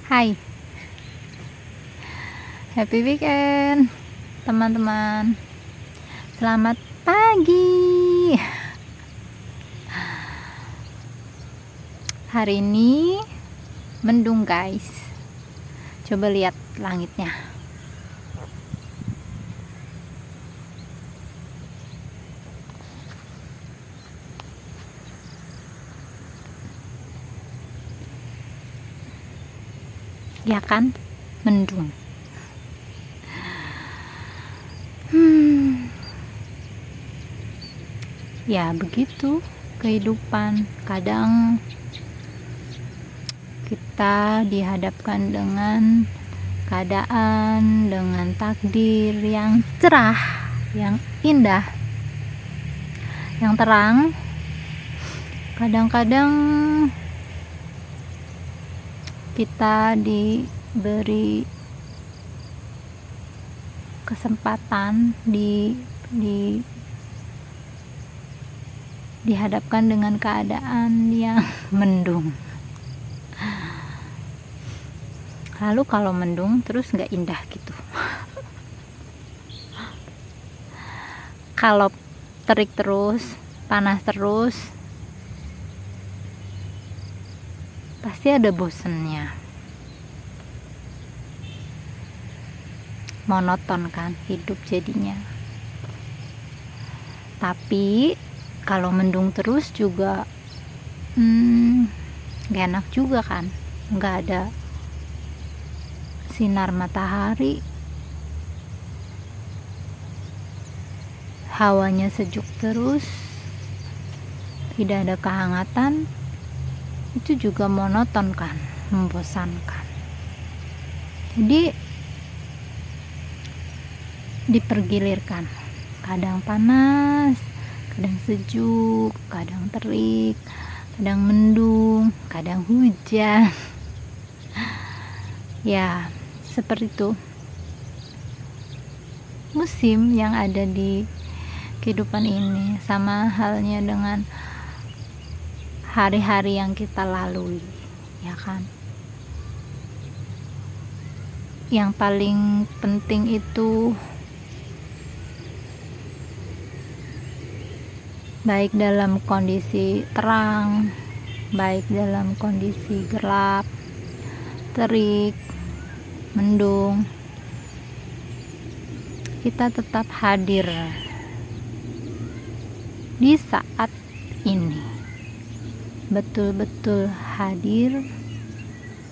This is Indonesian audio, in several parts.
Hai, happy weekend teman-teman. Selamat pagi. Hari ini mendung guys. Coba lihat langitnya. Ya kan, mendung. Ya begitu kehidupan. Kadang kita dihadapkan dengan keadaan, dengan takdir yang cerah, yang indah, yang terang. Kadang-kadang kita diberi kesempatan dihadapkan dengan keadaan yang mendung. Lalu kalau mendung terus nggak indah gitu. Kalau terik terus, panas terus, pasti ada bosennya. Monoton kan hidup jadinya. Tapi kalau mendung terus juga gak enak juga kan. Gak ada sinar matahari, hawanya sejuk terus, tidak ada kehangatan. Itu juga monoton kan, membosankan. Jadi dipergilirkan, kadang panas, kadang sejuk, kadang terik, kadang mendung, kadang hujan. Ya seperti itu musim yang ada di kehidupan ini. Sama halnya dengan hari-hari yang kita lalui, ya kan. Yang paling penting itu baik dalam kondisi terang, baik dalam kondisi gelap, terik, mendung, kita tetap hadir di saat ini. Betul-betul hadir,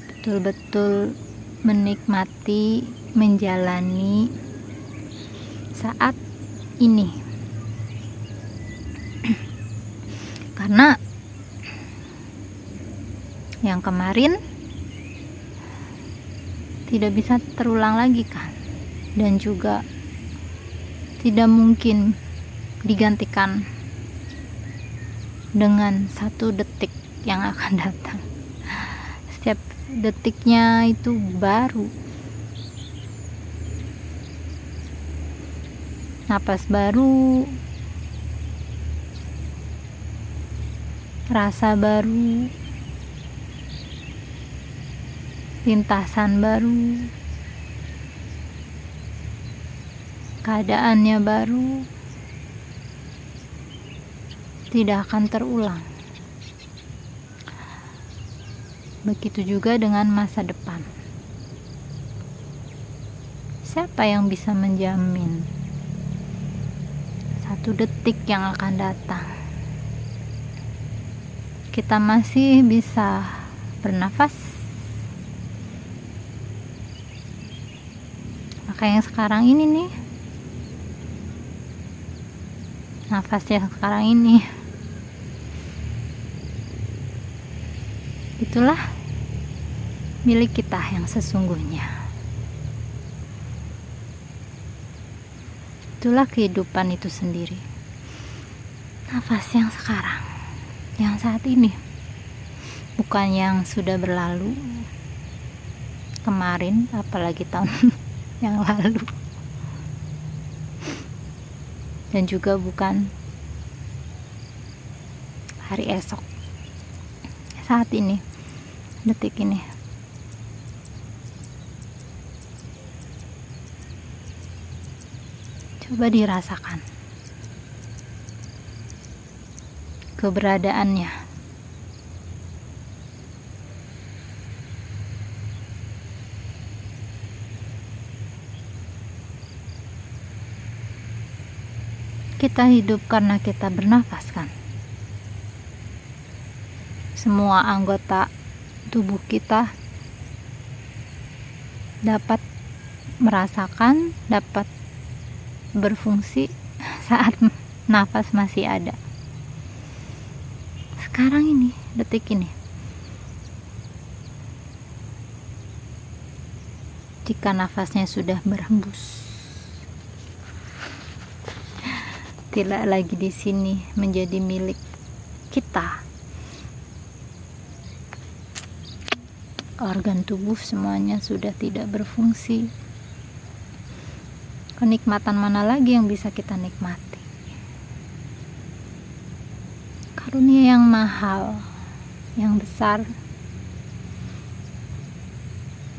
betul-betul menikmati, menjalani saat ini. Karena yang kemarin tidak bisa terulang lagi kan, dan juga tidak mungkin digantikan dengan satu detik yang akan datang. Setiap detiknya itu baru, napas baru, rasa baru, lintasan baru, keadaannya baru, tidak akan terulang. Begitu juga dengan masa depan. Siapa yang bisa menjamin satu detik yang akan datang kita masih bisa bernafas? Maka yang sekarang ini nih, nafas yang sekarang ini, itulah milik kita yang sesungguhnya. Itulah kehidupan itu sendiri. Nafas yang sekarang, yang saat ini, bukan yang sudah berlalu kemarin, apalagi tahun yang lalu, dan juga bukan hari esok. Saat ini, detik ini, Coba dirasakan keberadaannya. Kita hidup karena kita bernafas, kan? Semua anggota tubuh kita dapat merasakan, dapat berfungsi saat nafas masih ada. Sekarang ini, detik ini, jika nafasnya sudah berhembus, tidak lagi di sini menjadi milik kita, organ tubuh semuanya sudah tidak berfungsi. Kenikmatan mana lagi yang bisa kita nikmati? Karunia yang mahal, yang besar,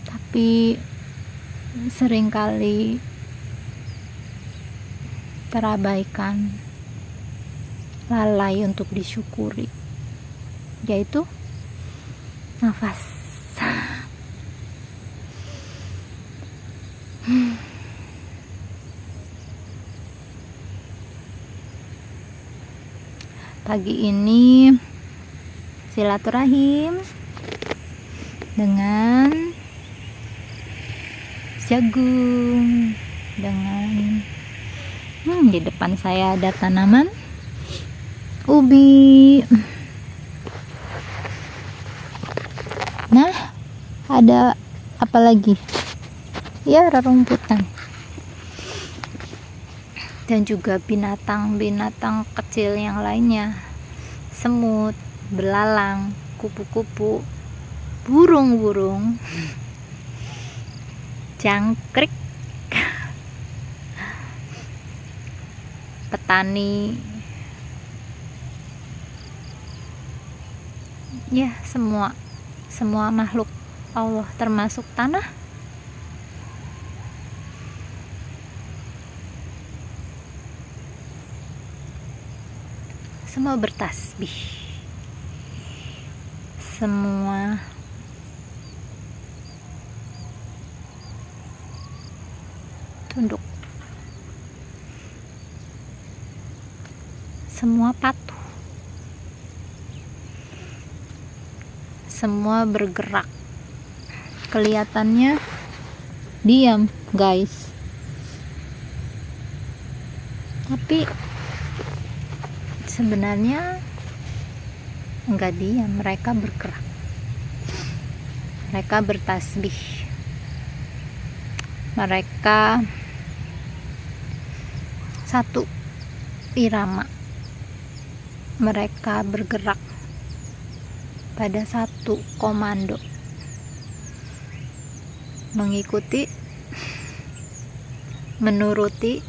tapi seringkali terabaikan, lalai untuk disyukuri, yaitu nafas. Pagi ini silaturahim dengan jagung, dengan di depan saya ada tanaman ubi. Nah, ada apa lagi? Ya, rerumputan. Dan juga binatang-binatang kecil yang lainnya, semut, belalang, kupu-kupu, burung-burung, jangkrik, petani, ya semua makhluk Allah, termasuk tanah. Semua bertasbih, semua tunduk, semua patuh, semua bergerak. Kelihatannya diam, guys, tapi sebenarnya enggak diam, mereka bergerak, mereka bertasbih, mereka satu irama, mereka bergerak pada satu komando, mengikuti, menuruti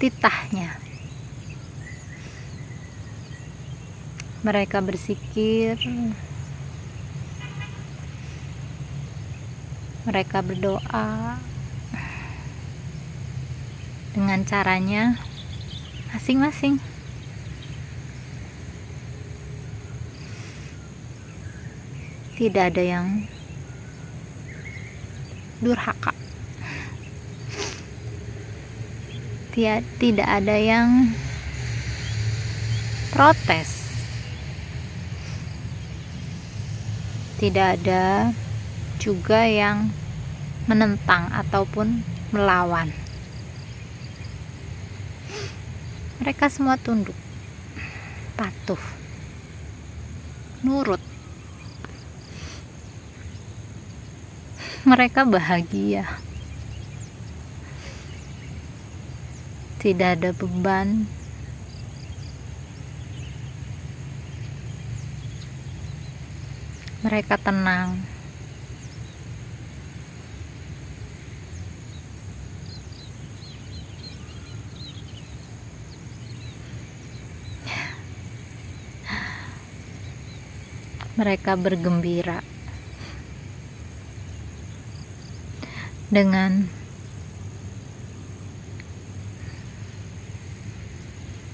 titahnya. Mereka berzikir, mereka berdoa dengan caranya masing-masing. Tidak ada yang durhaka, tidak ada yang protes, tidak ada juga yang menentang ataupun melawan. Mereka semua tunduk, patuh, nurut. Mereka bahagia, tidak ada beban, mereka tenang. Mereka bergembira dengan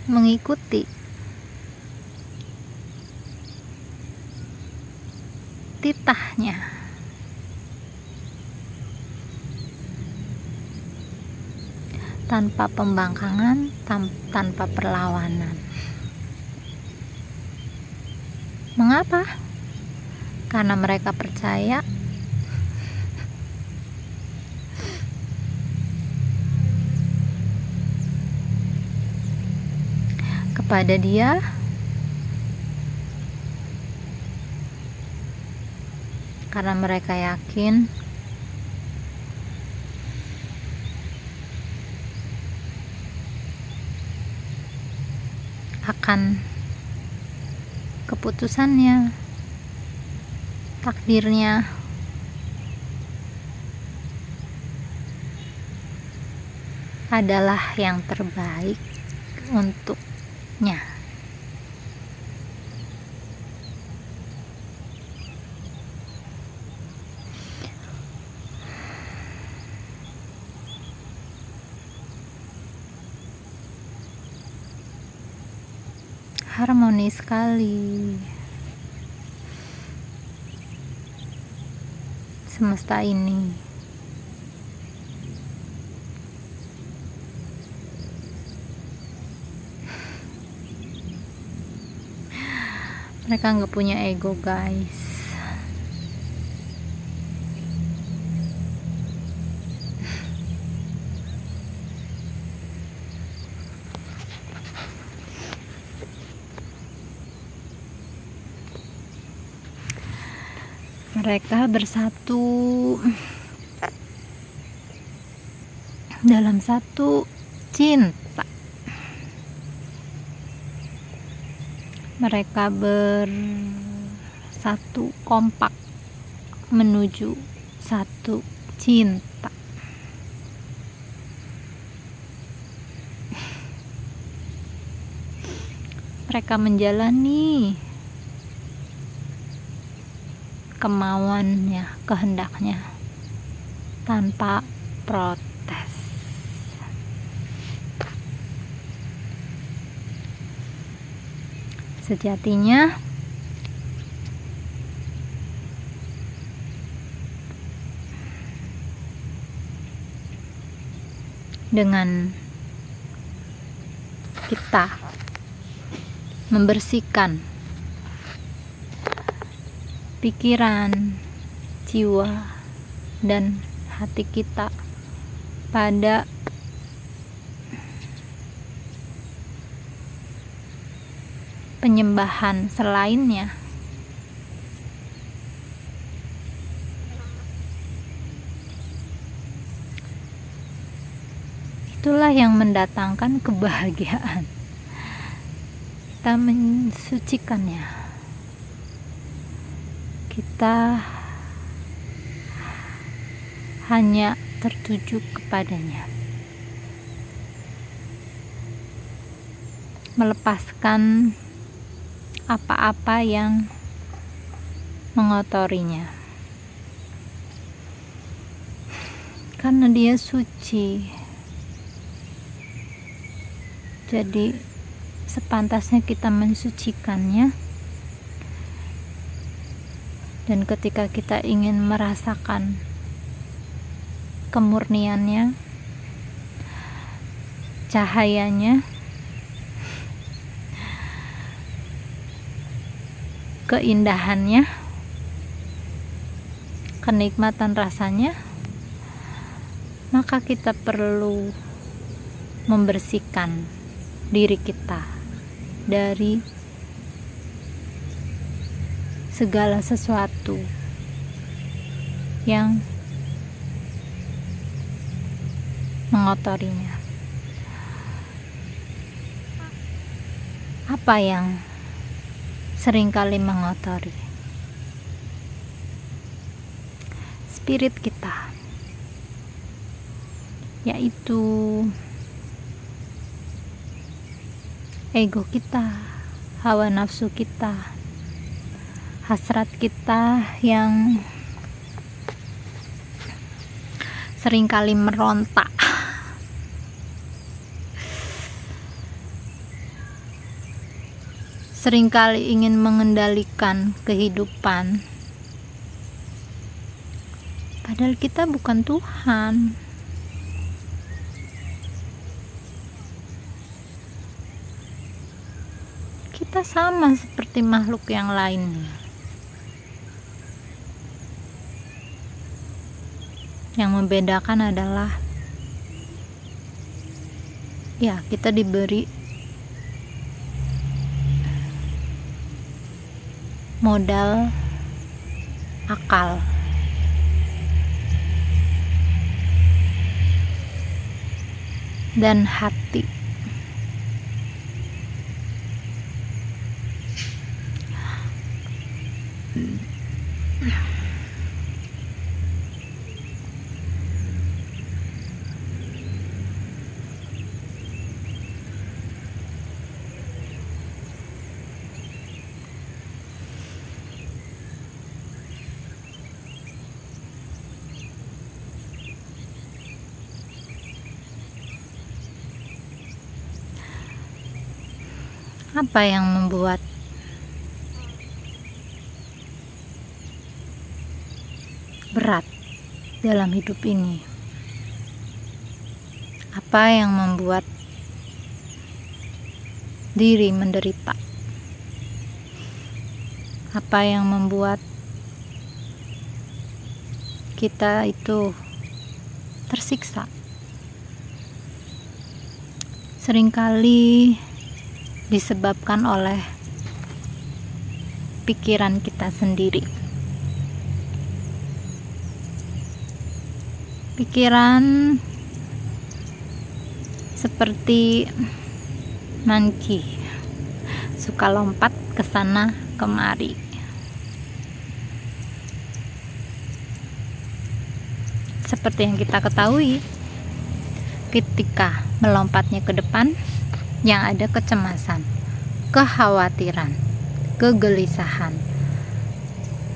mengikuti titahnya, tanpa pembangkangan, tanpa perlawanan. Mengapa? Karena mereka percaya kepada Dia, karena mereka yakin akan keputusannya, takdirnya, adalah yang terbaik untuknya. Harmoni sekali semesta ini. Mereka nggak punya ego, guys. Mereka bersatu dalam satu cinta. Mereka bersatu kompak menuju satu cinta. Mereka menjalani kemauannya, kehendaknya tanpa protes. Sejatinya dengan kita membersihkan pikiran, jiwa, dan hati kita pada penyembahan selainnya, itulah yang mendatangkan kebahagiaan. Kita mensucikannya, kita hanya tertuju kepadanya, melepaskan apa-apa yang mengotorinya, karena Dia suci. Jadi sepantasnya kita mensucikannya. Dan ketika kita ingin merasakan kemurniannya, cahayanya, keindahannya, kenikmatan rasanya, maka kita perlu membersihkan diri kita dari segala sesuatu yang mengotorinya. Apa yang seringkali mengotori? Spirit kita, yaitu ego kita, hawa nafsu kita, hasrat kita yang seringkali meronta seringkali ingin mengendalikan kehidupan, padahal kita bukan Tuhan. Kita sama seperti makhluk yang lainnya. Yang membedakan adalah kita diberi modal akal, dan hati. Apa yang membuat berat dalam hidup ini? Apa yang membuat diri menderita? Apa yang membuat kita itu tersiksa? Seringkali disebabkan oleh pikiran kita sendiri. Pikiran seperti monkey, suka lompat ke sana kemari. Seperti yang kita ketahui, ketika melompatnya ke depan, yang ada kecemasan, kekhawatiran, kegelisahan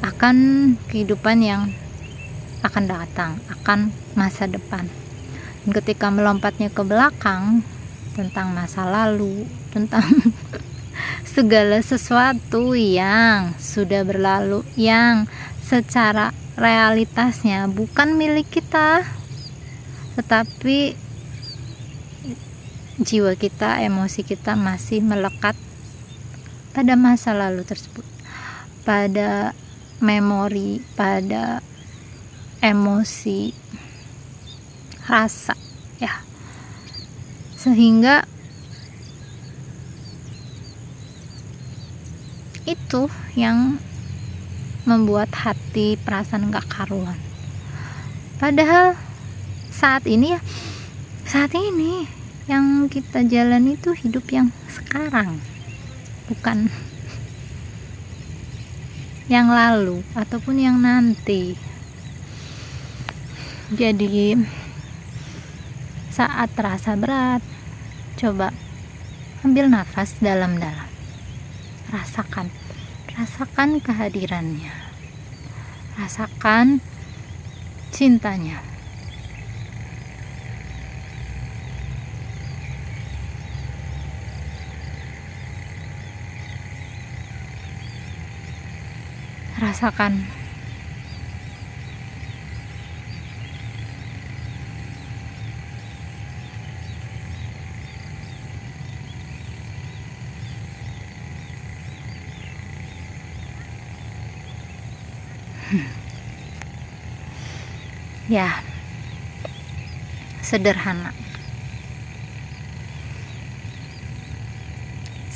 akan kehidupan yang akan datang, akan masa depan. Dan ketika melompatnya ke belakang, tentang masa lalu, tentang segala sesuatu yang sudah berlalu, yang secara realitasnya bukan milik kita, tetapi jiwa kita, emosi kita masih melekat pada masa lalu tersebut, pada memori, pada emosi, rasa, sehingga itu yang membuat hati, perasaan gak karuan. Padahal saat ini yang kita jalani itu hidup yang sekarang, bukan yang lalu ataupun yang nanti. Jadi saat terasa berat, coba ambil nafas dalam-dalam, rasakan kehadirannya, rasakan cintanya. Rasakan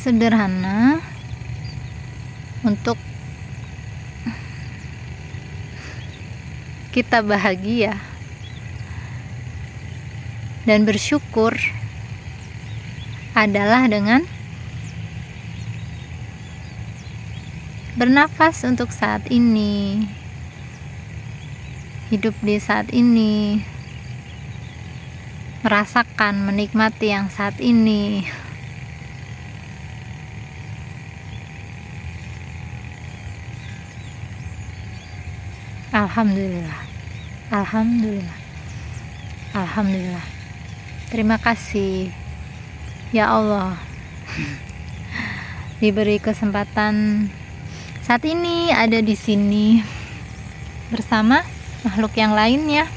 sederhana untuk kita bahagia dan bersyukur adalah dengan bernafas untuk saat ini, hidup di saat ini, merasakan, menikmati yang saat ini. Alhamdulillah. Terima kasih ya Allah. diberi kesempatan saat ini ada di sini bersama makhluk yang lainnya.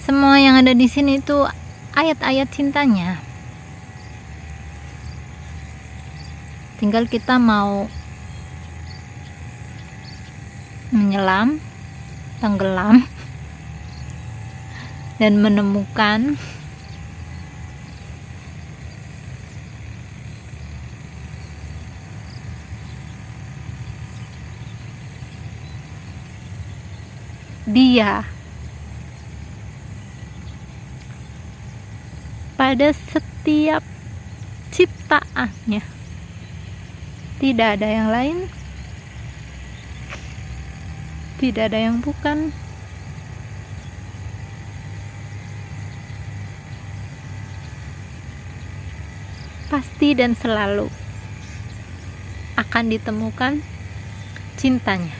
Semua yang ada di sini itu ayat-ayat cintanya. Tinggal kita mau menyelam, tenggelam, dan menemukan dia pada setiap ciptaannya. Tidak ada yang lain, tidak ada yang bukan. Pasti dan selalu akan ditemukan cintanya,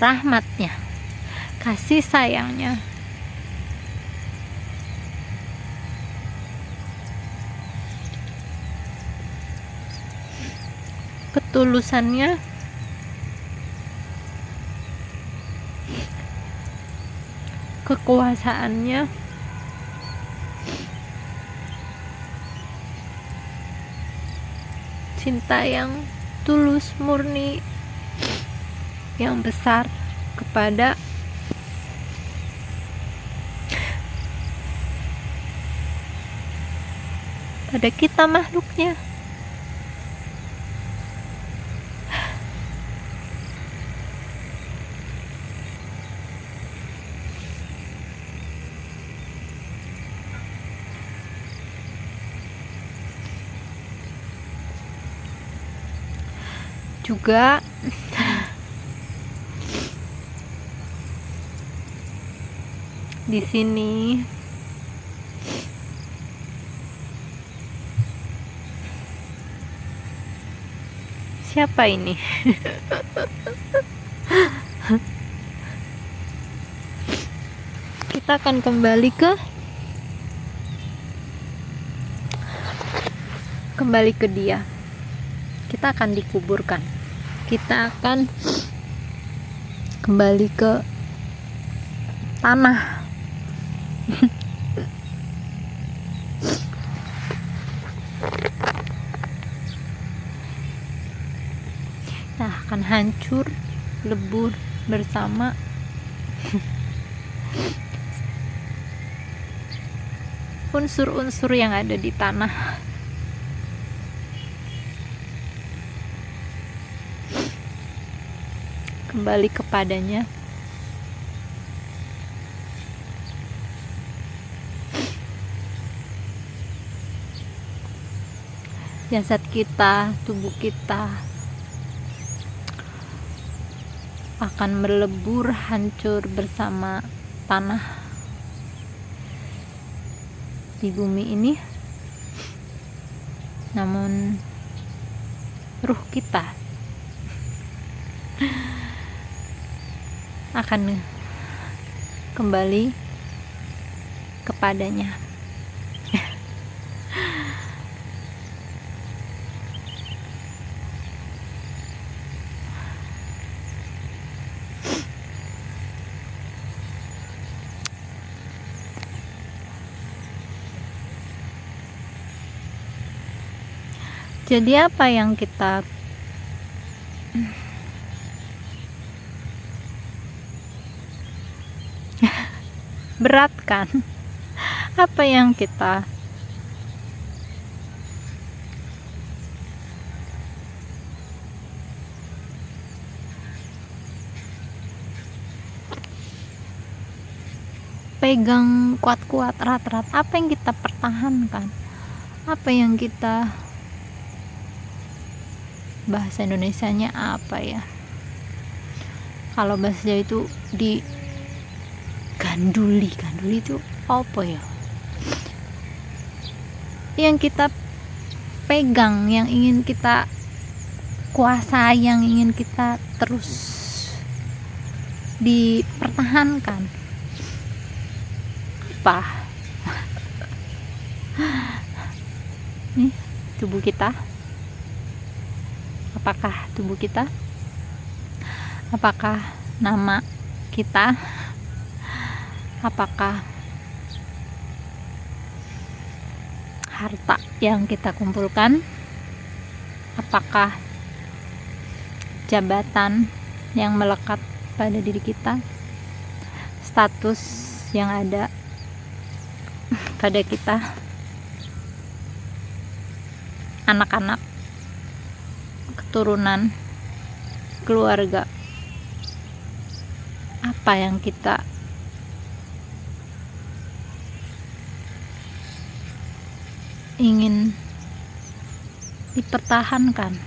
rahmatnya, kasih sayangnya, ketulusannya, kekuasaannya, cinta yang tulus, murni, yang besar kepada kita makhluknya. Juga di sini siapa ini? Kita akan kembali ke dia. Kita akan dikuburkan. Kita akan kembali ke tanah. Kita akan hancur, lebur bersama unsur-unsur yang ada di tanah. Kembali kepadanya. Jasad kita, tubuh kita akan melebur, hancur bersama tanah di bumi ini. Namun ruh kita akan kembali kepadanya. Jadi apa yang kita beratkan? Apa yang kita pegang kuat-kuat, erat-erat? Apa yang kita pertahankan? Apa yang kita, bahasa Indonesianya apa ya? Kalau bahasa Jawa itu ganduli itu apa ya? Yang kita pegang, yang ingin kita kuasai, yang ingin kita terus dipertahankan. lupa. Nih, tubuh kita. Apakah tubuh kita? Apakah nama kita? Apakah harta yang kita kumpulkan? Apakah jabatan yang melekat pada diri kita? Status yang ada pada kita? Anak-anak, keturunan, keluarga, apa yang kita ingin dipertahankan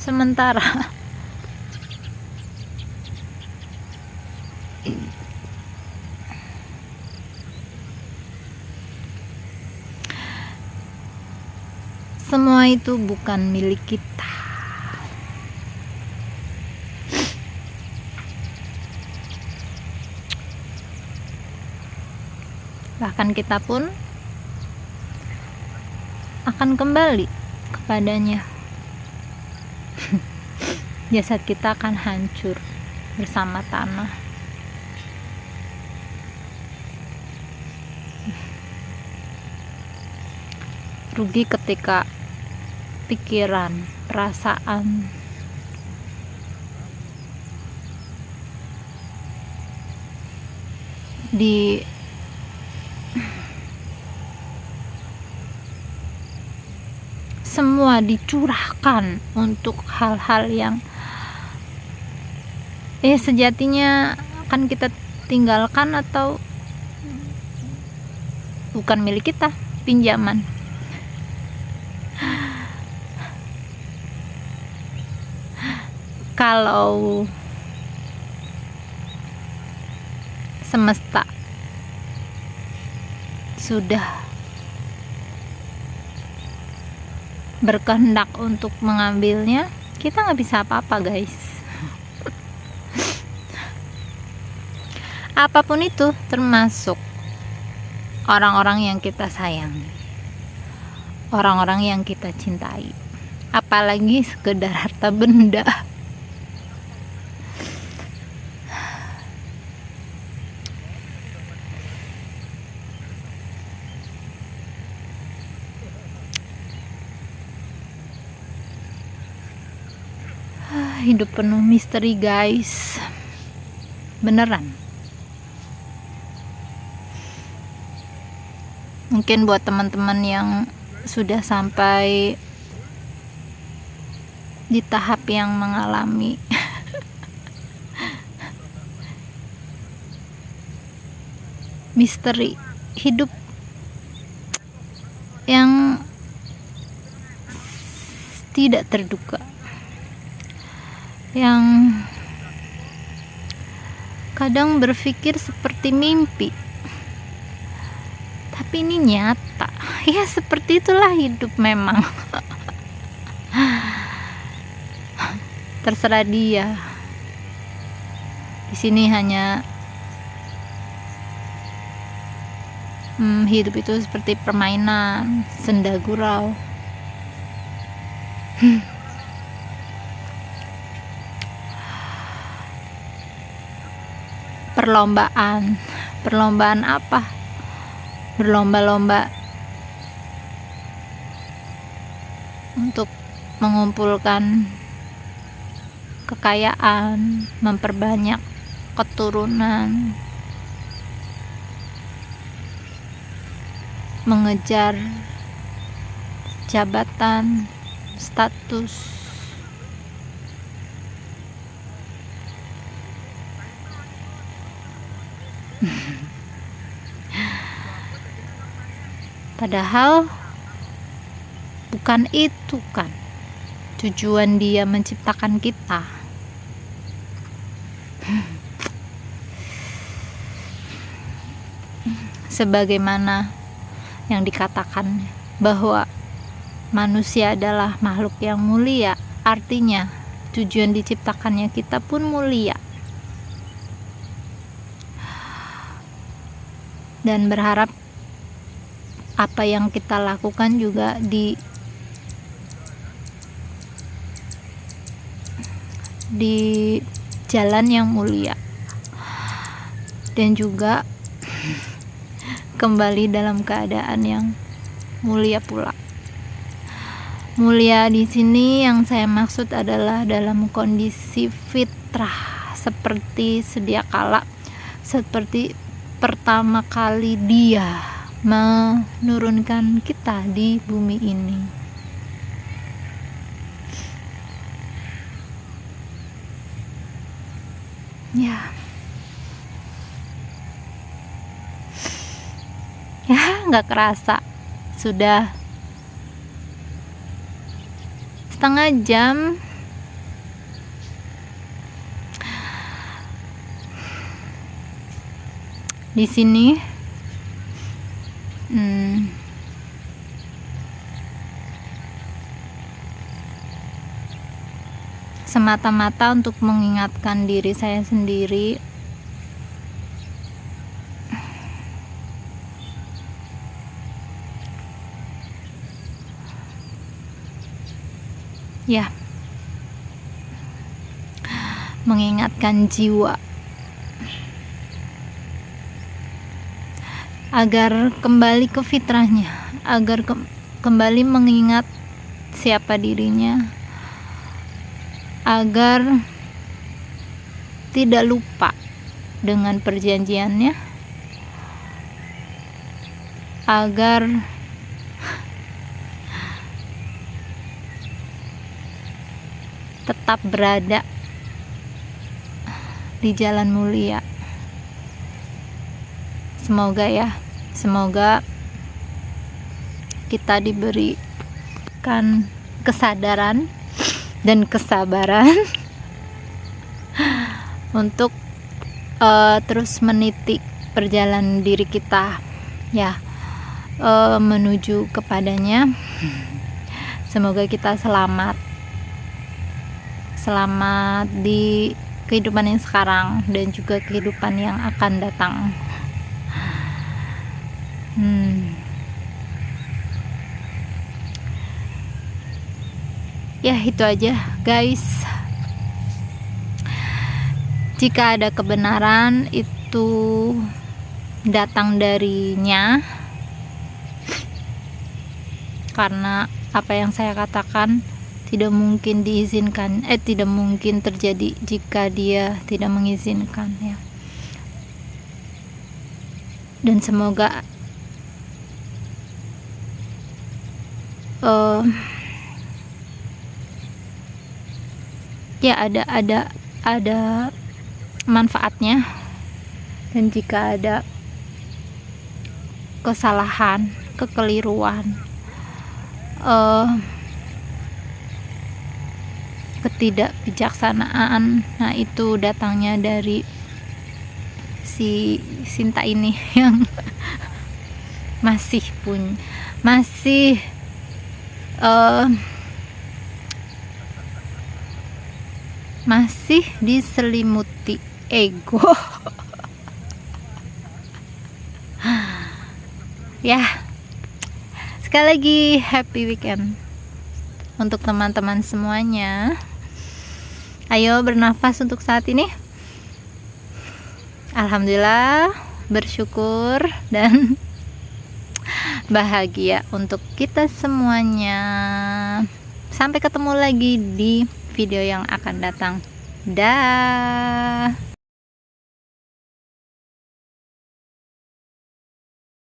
sementara? Semua itu bukan milik kita. Bahkan kita pun akan kembali kepadanya. Jasad kita akan hancur bersama tanah. Rugi ketika pikiran, perasaan semua dicurahkan untuk hal-hal yang sejatinya akan kita tinggalkan atau bukan milik kita, pinjaman. Kalau semesta sudah berkehendak untuk mengambilnya, kita nggak bisa apa-apa, guys. Apapun itu, termasuk orang-orang yang kita sayangi, orang-orang yang kita cintai, apalagi sekedar harta benda. Hidup penuh misteri, guys. Beneran. Mungkin buat teman-teman yang sudah sampai di tahap yang mengalami misteri hidup yang tidak terduga, yang kadang berpikir seperti mimpi, tapi ini nyata. Ya seperti itulah hidup memang. Terserah dia. Di sini hanya hidup itu seperti permainan senda gurau. Perlombaan apa? Berlomba-lomba untuk mengumpulkan kekayaan, memperbanyak keturunan, mengejar jabatan, status. Padahal bukan itu kan tujuan dia menciptakan kita. Sebagaimana yang dikatakan bahwa manusia adalah makhluk yang mulia, artinya tujuan diciptakannya kita pun mulia. dan berharap apa yang kita lakukan juga di jalan yang mulia, dan juga kembali dalam keadaan yang mulia pula. Mulia di sini yang saya maksud adalah dalam kondisi fitrah, seperti sedia kala, seperti pertama kali Dia menurunkan kita di bumi ini. Ya, nggak kerasa sudah setengah jam di sini. Semata-mata untuk mengingatkan diri saya sendiri ya, mengingatkan jiwa agar kembali ke fitrahnya, agar kembali mengingat siapa dirinya, agar tidak lupa dengan perjanjiannya, agar tetap berada di jalan mulia. Semoga kita diberikan kesadaran dan kesabaran untuk terus meniti perjalanan diri kita ya, menuju kepadanya. Semoga kita selamat di kehidupan yang sekarang dan juga kehidupan yang akan datang. Ya, itu aja guys. Jika ada kebenaran itu datang darinya, karena apa yang saya katakan tidak mungkin diizinkan, tidak mungkin terjadi jika Dia tidak mengizinkan ya. Dan semoga ya ada manfaatnya, dan jika ada kesalahan, kekeliruan, ketidakbijaksanaan, nah itu datangnya dari si Sinta ini yang masih diselimuti ego. Ya, sekali lagi happy weekend untuk teman-teman semuanya. Ayo bernafas untuk saat ini. Alhamdulillah, bersyukur dan bahagia untuk kita semuanya. Sampai ketemu lagi di video yang akan datang. Dah.